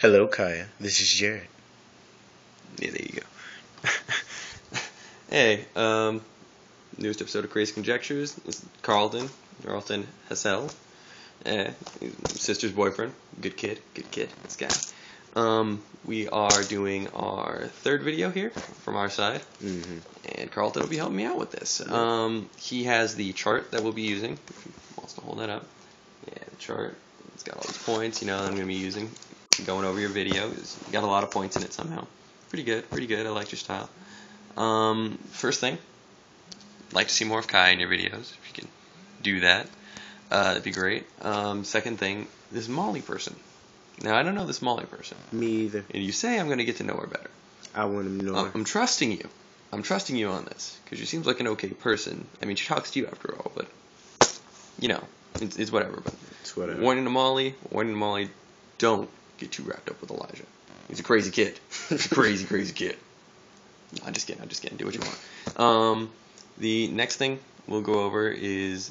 Hello, Kaya. This is Jared. Yeah, there you go. Hey, newest episode of CrazyConjectures. This is Carlton Hassel, sister's boyfriend. Good kid, this guy. We are doing our third video here from our side, and Carlton will be helping me out with this. He has the chart that we'll be using. If he wants to hold that up. Yeah, the chart. It's got all these points, that I'm going to be using. Going over your video. It's got a lot of points in it somehow. Pretty good. I like your style. First thing, like to see more of Kai in your videos. If you can do that, that'd be great. Second thing, this Molly person. Now, I don't know this Molly person. Me either. And you say I'm going to get to know her better. I want to know her. I'm trusting you. I'm trusting you on this. Because she seems like an okay person. I mean, she talks to you after all, but, it's whatever. But It's whatever. Warning to Molly, don't get too wrapped up with Elijah. He's a crazy kid. He's a crazy kid. No, I'm just kidding. Do what you want. The next thing we'll go over is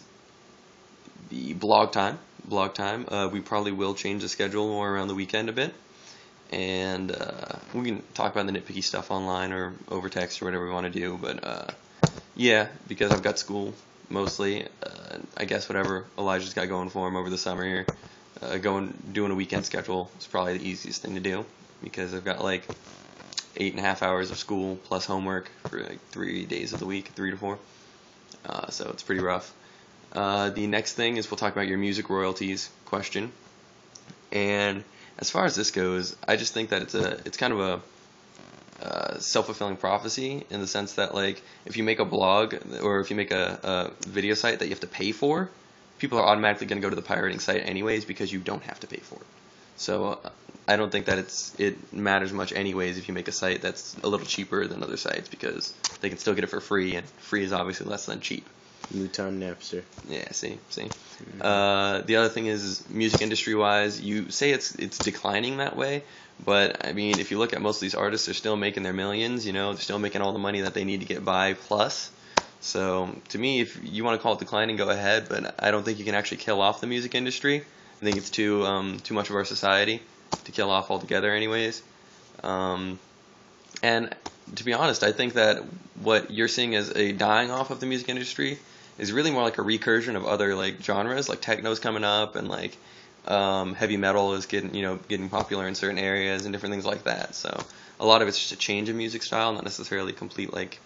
the blog time. We probably will change the schedule more around the weekend a bit. And we can talk about the nitpicky stuff online or over text or whatever we want to do. But, yeah, because I've got school mostly. I guess whatever Elijah's got going for him over the summer here. Doing a weekend schedule is probably the easiest thing to do because I've got like 8.5 hours of school plus homework for like 3 days of the week, 3 to 4. So it's pretty rough. The next thing is we'll talk about your music royalties question. And as far as this goes, I just think that it's kind of a self-fulfilling prophecy in the sense that like if you make a blog or if you make a video site that you have to pay for, people are automatically going to go to the pirating site anyways because you don't have to pay for it. So I don't think that it matters much anyways if you make a site that's a little cheaper than other sites because they can still get it for free, and free is obviously less than cheap. Newtown Napster. Yeah, see. The other thing is music industry-wise, you say it's declining that way, but I mean if you look at most of these artists, they're still making their millions. They're still making all the money that they need to get by plus. So to me, if you want to call it declining, go ahead, but I don't think you can actually kill off the music industry. I think it's too much of our society to kill off altogether anyways. And to be honest, I think that what you're seeing as a dying off of the music industry is really more like a recursion of other like genres, like techno's coming up and like heavy metal is getting popular in certain areas and different things like that. So a lot of it's just a change of music style, not necessarily complete like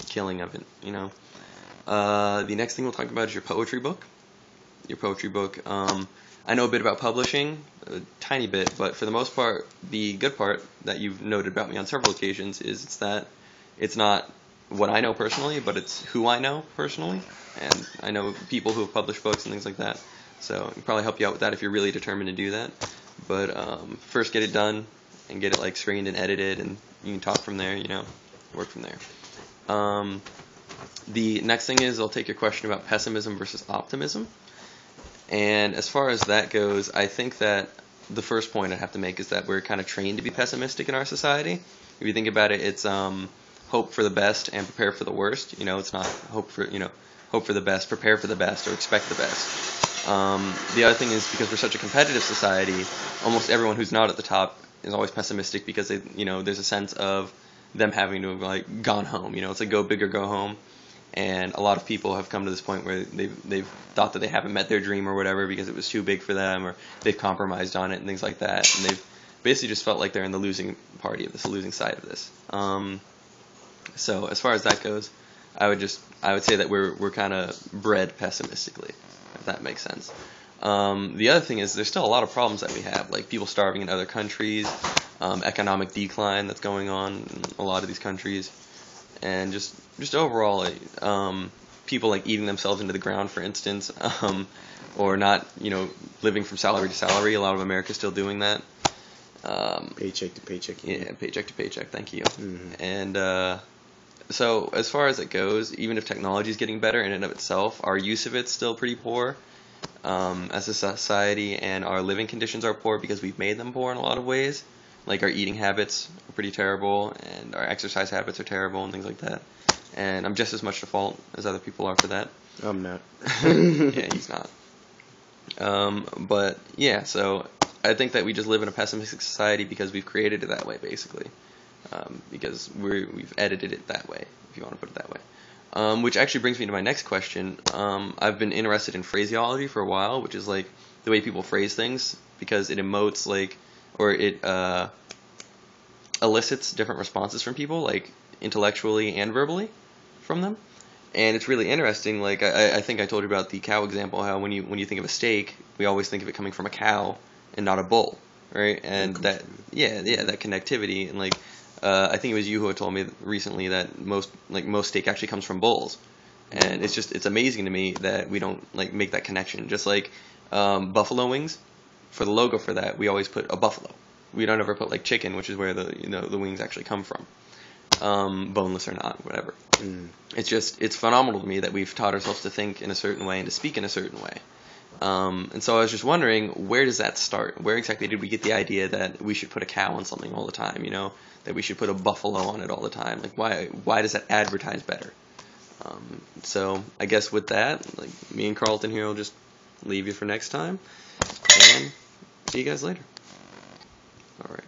killing of it, The next thing we'll talk about is your poetry book. I know a bit about publishing, a tiny bit, but for the most part, the good part that you've noted about me on several occasions is that it's not what I know personally, but it's who I know personally, and I know people who have published books and things like that, so I can probably help you out with that if you're really determined to do that. But first get it done and get it like screened and edited, and you can talk from there, work from there. The next thing is I'll take your question about pessimism versus optimism. And as far as that goes, I think that the first point I have to make is that we're kind of trained to be pessimistic in our society. If you think about it, it's hope for the best and prepare for the worst. It's not hope for the best, prepare for the best, or expect the best. The other thing is because we're such a competitive society, almost everyone who's not at the top is always pessimistic because there's a sense of them having to have like gone home. It's like go big or go home. And a lot of people have come to this point where they've thought that they haven't met their dream or whatever because it was too big for them, or they've compromised on it and things like that. And they've basically just felt like they're in the losing party of this, the losing side of this. So as far as that goes, I would say that we're kind of bred pessimistically, if that makes sense. The other thing is there's still a lot of problems that we have, like people starving in other countries, economic decline that's going on in a lot of these countries. And just overall, people like eating themselves into the ground, for instance, or not, living from salary to salary. A lot of America is still doing that. Paycheck to paycheck. Yeah, paycheck to paycheck. Thank you. And so as far as it goes, even if technology is getting better in and of itself, our use of it's still pretty poor as a society, and our living conditions are poor because we've made them poor in a lot of ways. Like our eating habits are pretty terrible, and our exercise habits are terrible, and things like that. And I'm just as much to fault as other people are for that. I'm not. Yeah, he's not. But yeah, so I think that we just live in a pessimistic society because we've created it that way, basically. Because we've edited it that way, if you want to put it that way. Which actually brings me to my next question. I've been interested in phraseology for a while, which is like the way people phrase things, because it emotes like, or it elicits different responses from people, like intellectually and verbally from them. And it's really interesting. Like I think I told you about the cow example, how when you think of a steak, we always think of it coming from a cow and not a bull, right? And that that connectivity, and like I think it was you who had told me recently that most steak actually comes from bulls, and it's amazing to me that we don't like make that connection. Just like buffalo wings, for the logo for that, we always put a buffalo. We don't ever put like chicken, which is where the wings actually come from, boneless or not, whatever. It's phenomenal to me that we've taught ourselves to think in a certain way and to speak in a certain way. And so I was just wondering, where does that start? Where exactly did we get the idea that we should put a cow on something all the time? That we should put a buffalo on it all the time? Like, why does that advertise better? So I guess with that, like, me and Carlton here will just leave you for next time, and see you guys later. All right.